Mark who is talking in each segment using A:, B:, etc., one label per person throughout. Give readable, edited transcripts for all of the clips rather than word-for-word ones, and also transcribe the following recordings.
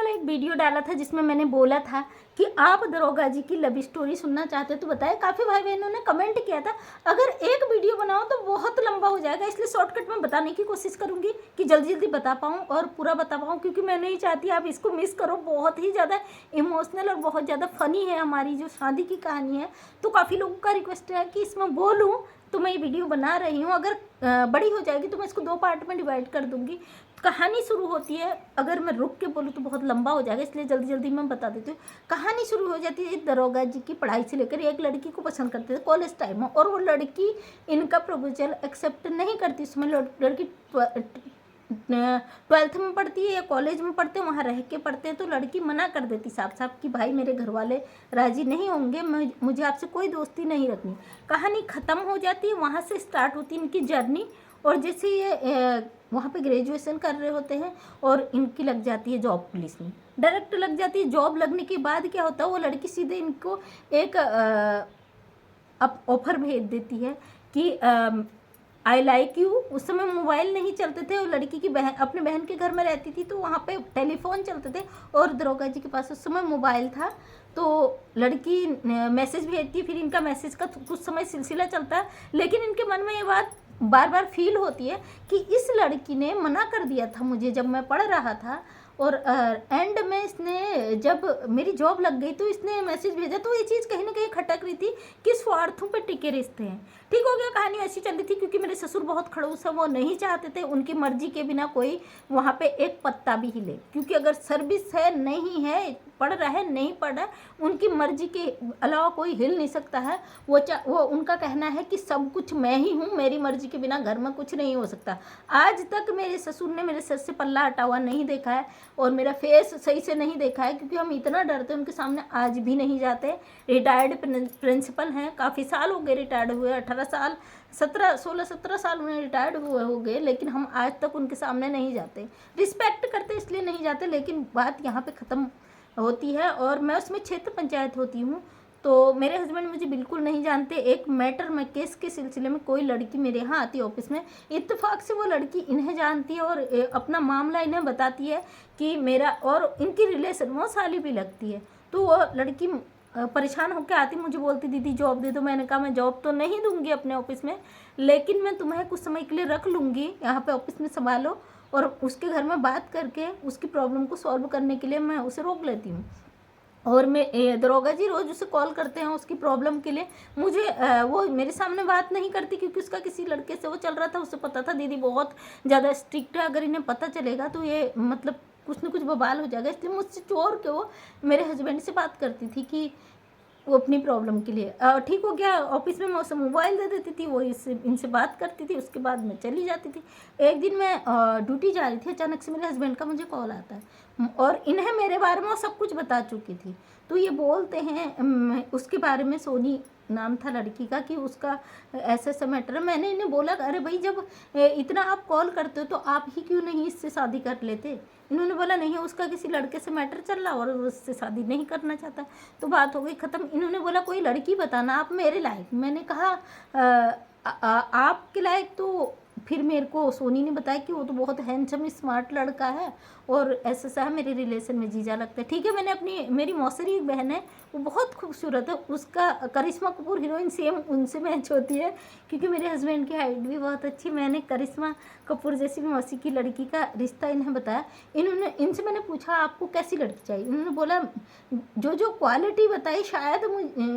A: कल एक वीडियो डाला था जिसमें मैंने बोला था कि आप दरोगा जी की लव स्टोरी सुनना चाहते हो तो बताएं। काफ़ी भाई बहनों ने कमेंट किया था अगर एक वीडियो बनाओ तो बहुत लंबा हो जाएगा, इसलिए शॉर्टकट में बताने की कोशिश करूंगी कि जल्दी जल्दी बता पाऊँ और पूरा बता पाऊँ, क्योंकि मैं नहीं चाहती आप इसको मिस करो। बहुत ही ज़्यादा इमोशनल और बहुत ज़्यादा फ़नी है हमारी जो शादी की कहानी है। तो काफ़ी लोगों का रिक्वेस्ट है कि इसमें बोलूँ, तो मैं ये वीडियो बना रही हूँ। अगर बड़ी हो जाएगी तो मैं इसको 2 पार्ट में डिवाइड कर दूँगी। कहानी शुरू होती है, अगर मैं रुक के बोलूँ तो बहुत लंबा हो जाएगा, इसलिए जल्दी जल्दी मैं बता देती हूँ। कहानी शुरू हो जाती है दरोगा जी की पढ़ाई से लेकर। एक लड़की को पसंद करते थे कॉलेज टाइम में, और वो लड़की इनका प्रपोजल एक्सेप्ट नहीं करती। उसमें लड़की 12th में पढ़ती है या कॉलेज में पढ़ते हैं, वहाँ रह के पढ़ते हैं, तो लड़की मना कर देती साफ साफ कि भाई मेरे घर वाले राजी नहीं होंगे, मुझे आपसे कोई दोस्ती नहीं रखनी। कहानी ख़त्म हो जाती है, वहाँ से स्टार्ट होती है इनकी जर्नी। और जैसे ये वहाँ पे ग्रेजुएशन कर रहे होते हैं और इनकी लग जाती है जॉब पुलिस में, डायरेक्ट लग जाती है। जॉब लगने के बाद क्या होता है, वो लड़की सीधे इनको एक ऑफर भेज देती है कि आई लाइक यू। उस समय मोबाइल नहीं चलते थे और लड़की की बहन अपने बहन के घर में रहती थी, तो वहाँ पे टेलीफोन चलते थे और दरोगा जी के पास उस समय मोबाइल था। तो लड़की मैसेज भेजती है, फिर इनका मैसेज का कुछ समय सिलसिला चलता है, लेकिन इनके मन में ये बात बार बार फील होती है कि इस लड़की ने मना कर दिया था मुझे जब मैं पढ़ रहा था, और एंड में इसने जब मेरी जॉब लग गई तो इसने मैसेज भेजा। तो ये चीज़ कहीं ना कहीं खटक रही थी कि स्वार्थों पे टिके रिश्ते हैं। ठीक हो गया, कहानी ऐसी चल रही थी क्योंकि मेरे ससुर बहुत खड़ूस है, वो नहीं चाहते थे उनकी मर्जी के बिना कोई वहाँ पे एक पत्ता भी हिले, क्योंकि अगर सर्विस है नहीं है, पढ़ रहा है नहीं पढ़ रहा है, उनकी मर्जी के अलावा कोई हिल नहीं सकता है। वो उनका कहना है कि सब कुछ मैं ही हूँ, मेरी मर्जी के बिना घर में कुछ नहीं हो सकता। आज तक मेरे ससुर ने मेरे सर से पल्ला हटा हुआ नहीं देखा है और मेरा फेस सही से नहीं देखा है, क्योंकि हम इतना डरते हैं उनके सामने, आज भी नहीं जाते। रिटायर्ड प्रिंसिपल हैं, काफ़ी साल हो गए रिटायर्ड हुए, 18 साल 16-17 साल उन्हें रिटायर्ड हुए हो गए, लेकिन हम आज तक उनके सामने नहीं जाते। रिस्पेक्ट करते इसलिए नहीं जाते, लेकिन बात यहाँ पे ख़त्म होती है। और मैं उसमें क्षेत्र पंचायत होती हूँ, तो मेरे हस्बैंड मुझे बिल्कुल नहीं जानते। एक मैटर में केस के सिलसिले में कोई लड़की मेरे यहाँ आती है ऑफिस में, इत्तेफाक से वो लड़की इन्हें जानती है और अपना मामला इन्हें बताती है कि मेरा और इनकी रिलेशन वो साली भी लगती है। तो वो लड़की परेशान होकर आती, मुझे बोलती दीदी जॉब दे दो। मैंने कहा मैं जॉब तो नहीं दूंगी अपने ऑफिस में, लेकिन मैं तुम्हें कुछ समय के लिए रख लूँगी यहाँ पे ऑफिस में संभालो, और उसके घर में बात करके उसकी प्रॉब्लम को सॉल्व करने के लिए मैं उसे रोक लेती हूँ। और मैं दरोगा जी रोज़ उसे कॉल करते हैं उसकी प्रॉब्लम के लिए। मुझे वो मेरे सामने बात नहीं करती क्योंकि उसका किसी लड़के से वो चल रहा था, उसे पता था दीदी बहुत ज़्यादा स्ट्रिक्ट है, अगर इन्हें पता चलेगा तो ये मतलब कुछ न कुछ बवाल हो जाएगा, इसलिए मुझसे चोर के वो मेरे हस्बैंड से बात करती थी कि वो अपनी प्रॉब्लम के लिए। ठीक हो गया, ऑफिस में मैं उसे मोबाइल दे देती थी, वो इनसे बात करती थी, उसके बाद मैं चली जाती थी। एक दिन मैं ड्यूटी जा रही थी, अचानक से मेरे हस्बैंड का मुझे कॉल आता है और इन्हें मेरे बारे में वो सब कुछ बता चुकी थी। तो ये बोलते हैं उसके बारे में, सोनी नाम था लड़की का, कि उसका ऐसा ऐसा मैटर है। मैंने इन्हें बोला अरे भाई जब इतना आप कॉल करते हो तो आप ही क्यों नहीं इससे शादी कर लेते। इन्होंने बोला नहीं, उसका किसी लड़के से मैटर चल रहा और उससे शादी नहीं करना चाहता। तो बात हो गई ख़त्म। इन्होंने बोला कोई लड़की बताना आप मेरे लायक। मैंने कहा आपके लायक, तो फिर मेरे को सोनी ने बताया कि वो तो बहुत हैंडसम स्मार्ट लड़का है और ऐसा सा है, मेरे रिलेशन में जीजा लगता है। ठीक है, मैंने मेरी मौसेरी एक बहन है, वो बहुत खूबसूरत है, उसका करिश्मा कपूर हीरोइन सेम उनसे मैच होती है, क्योंकि मेरे हस्बैंड की हाइट भी बहुत अच्छी। मैंने करिश्मा कपूर जैसी मौसी की लड़की का रिश्ता इन्हें बताया। इनसे मैंने पूछा आपको कैसी लड़की चाहिए। इन्होंने बोला जो जो क्वालिटी बताई, शायद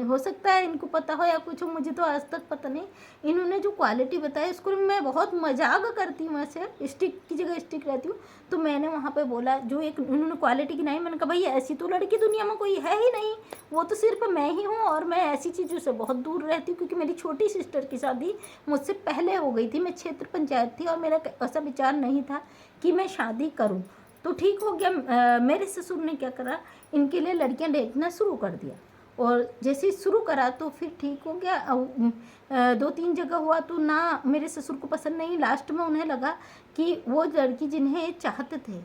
A: हो सकता है इनको पता हो या कुछ हो, मुझे तो आज तक पता नहीं। इन्होंने जो क्वालिटी बताई उसको मैं बहुत मजाक करती हूँ, ऐसे स्टिक की जगह स्टिक रहती हूँ। तो मैंने वहाँ पे बोला जो एक उन्होंने क्वालिटी की नहीं, मैंने कहा भैया ऐसी तो लड़की दुनिया में कोई है ही नहीं, वो तो सिर्फ मैं ही हूँ और मैं ऐसी चीज़ों से बहुत दूर रहती हूँ, क्योंकि मेरी छोटी सिस्टर की शादी मुझसे पहले हो गई थी। मैं क्षेत्र पंचायत थी और मेरा ऐसा विचार नहीं था कि मैं शादी करूँ। तो ठीक हो गया, मेरे ससुर ने क्या करा, इनके लिए लड़कियाँ देखना शुरू कर दिया, और जैसे ही शुरू करा तो फिर ठीक हो गया। 2-3 जगह हुआ तो ना मेरे ससुर को पसंद नहीं। लास्ट में उन्हें लगा कि वो लड़की जिन्हें चाहते थे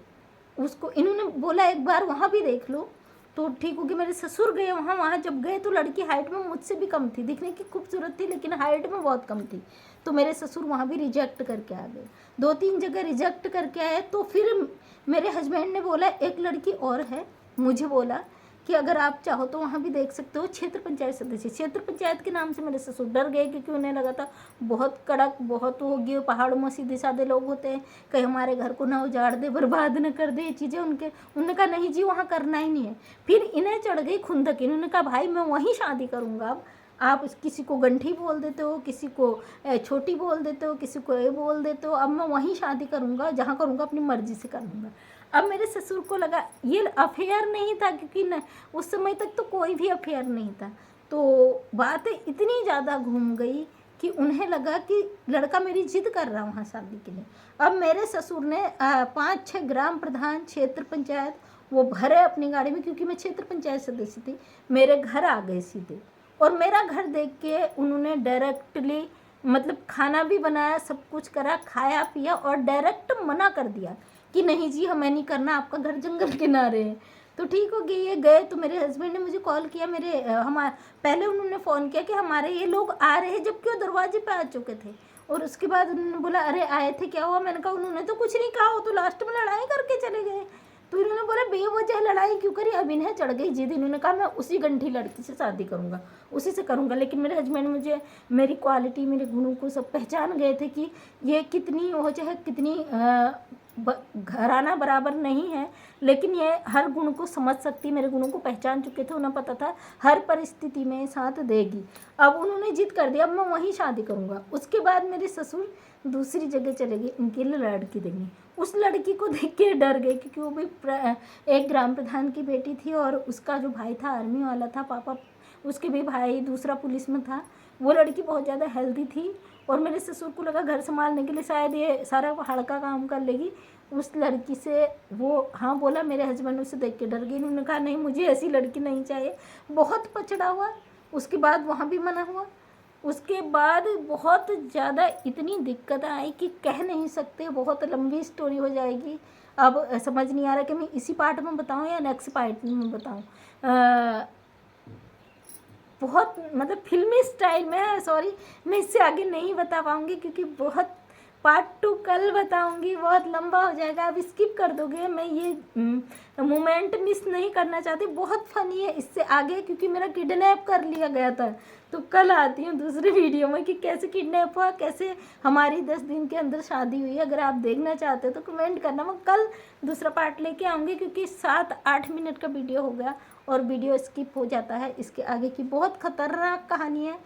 A: उसको, इन्होंने बोला एक बार वहाँ भी देख लो। तो ठीक हो गया। मेरे ससुर गए वहाँ, वहाँ जब गए तो लड़की हाइट में मुझसे भी कम थी, दिखने की खूबसूरत थी लेकिन हाइट में बहुत कम थी। तो मेरे ससुर वहाँ भी रिजेक्ट करके आ गए, 2-3 जगह रिजेक्ट करके आए। तो फिर मेरे हस्बैंड ने बोला एक लड़की और है, मुझे बोला कि अगर आप चाहो तो वहाँ भी देख सकते हो, क्षेत्र पंचायत सदस्य। क्षेत्र पंचायत के नाम से मेरे ससुर डर गए क्योंकि उन्हें लगा था बहुत कड़क, बहुत होगी, पहाड़ों में सीधे साधे लोग होते हैं, कहीं हमारे घर को ना उजाड़ दे, बर्बाद न कर दे, ये चीज़ें उन्होंने कहा नहीं जी वहाँ करना ही नहीं है। फिर इन्हें चढ़ गई खुंदक, इन्होंने कहा भाई मैं वहीं शादी करूँगा। अब आप किसी को गंठी बोल देते हो, किसी को छोटी बोल देते हो, किसी को ये बोल देते हो, अब मैं वहीं शादी करूँगा, जहाँ करूँगा अपनी मर्जी से करूँगा। अब मेरे ससुर को लगा ये अफेयर नहीं था, क्योंकि न उस समय तक तो कोई भी अफेयर नहीं था। तो बातें इतनी ज़्यादा घूम गई कि उन्हें लगा कि लड़का मेरी जिद कर रहा वहाँ शादी के लिए। अब मेरे ससुर ने 5-6 ग्राम प्रधान, क्षेत्र पंचायत वो भरे अपनी गाड़ी में, क्योंकि मैं क्षेत्र पंचायत सदस्य थी, मेरे घर आ गए सीधे। और मेरा घर देख के उन्होंने डायरेक्टली मतलब खाना भी बनाया, सब कुछ करा, खाया पिया, और डायरेक्ट मना कर दिया कि नहीं जी हमें नहीं करना, आपका घर जंगल किनारे है। तो ठीक हो गई, ये गए। तो मेरे हस्बैंड ने मुझे कॉल किया, पहले उन्होंने फ़ोन किया कि हमारे ये लोग आ रहे हैं, जबकि वो दरवाजे पे आ चुके थे। और उसके बाद उन्होंने बोला अरे आए थे, क्या हुआ? मैंने कहा उन्होंने तो कुछ नहीं कहा, वो तो लास्ट में लड़ाई करके चले गए। तो इन्होंने बोला बेवजह लड़ाई क्यों करी? अब इन्हें चढ़ गई जिद, इन्होंने कहा मैं उसी गंठी लड़की से शादी करूँगा, उसी से करूँगा। लेकिन मेरे हस्बैंड मुझे मेरी क्वालिटी, मेरे गुणों को सब पहचान गए थे कि ये कितनी हो चाहे कितनी घराना बराबर नहीं है, लेकिन ये हर गुण को समझ सकती, मेरे गुणों को पहचान चुके थे, उन्हें पता था हर परिस्थिति में साथ देगी। अब उन्होंने जिद कर दिया, अब मैं वहीं शादी करूँगा। उसके बाद मेरे ससुर दूसरी जगह चले गए, उनके लिए लड़की देंगे। उस लड़की को देख के डर गए, क्योंकि वो भी एक ग्राम प्रधान की बेटी थी, और उसका जो भाई था आर्मी वाला था, पापा उसके भी भाई दूसरा पुलिस में था। वो लड़की बहुत ज़्यादा हेल्दी थी, और मेरे ससुर को लगा घर संभालने के लिए शायद ये सारा हड़का काम कर लेगी। उस लड़की से वो हाँ बोला, मेरे हस्बैंड उसे देख के डर गए, उन्होंने कहा नहीं मुझे ऐसी लड़की नहीं चाहिए। बहुत पछड़ा हुआ, उसके बाद वहाँ भी मना हुआ। उसके बाद बहुत ज़्यादा इतनी दिक्कत आई कि कह नहीं सकते, बहुत लंबी स्टोरी हो जाएगी। अब समझ नहीं आ रहा कि मैं इसी पार्ट में बताऊं या नेक्स्ट पार्ट में बताऊं। बहुत मतलब फिल्मी स्टाइल में, सॉरी मैं इससे आगे नहीं बता पाऊँगी, क्योंकि बहुत पार्ट 2 कल बताऊंगी, बहुत लंबा हो जाएगा, अब स्किप कर दोगे। मैं ये मोमेंट मिस नहीं करना चाहती, बहुत फनी है इससे आगे, क्योंकि मेरा किडनैप कर लिया गया था। तो कल आती हूँ दूसरी वीडियो में कि कैसे किडनैप हुआ, कैसे हमारी 10 दिन के अंदर शादी हुई। अगर आप देखना चाहते हो तो कमेंट करना, मैं कल दूसरा पार्ट लेके आऊँगी, क्योंकि 7-8 मिनट का वीडियो हो गया और वीडियो स्किप हो जाता है। इसके आगे की बहुत ख़तरनाक कहानी है।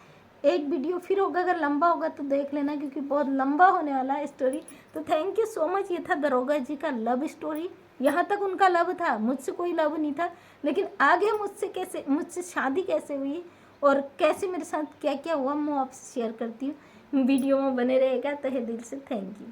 A: एक वीडियो फिर होगा, अगर लंबा होगा तो देख लेना, क्योंकि बहुत लंबा होने वाला है स्टोरी। तो थैंक यू सो मच। ये था दरोगा जी का लव स्टोरी। यहाँ तक उनका लव था, मुझसे कोई लव नहीं था, लेकिन आगे मुझसे शादी कैसे हुई और कैसे मेरे साथ क्या क्या हुआ मैं आपसे शेयर करती हूँ। वीडियो में बने रहेगा। तहे दिल से थैंक यू।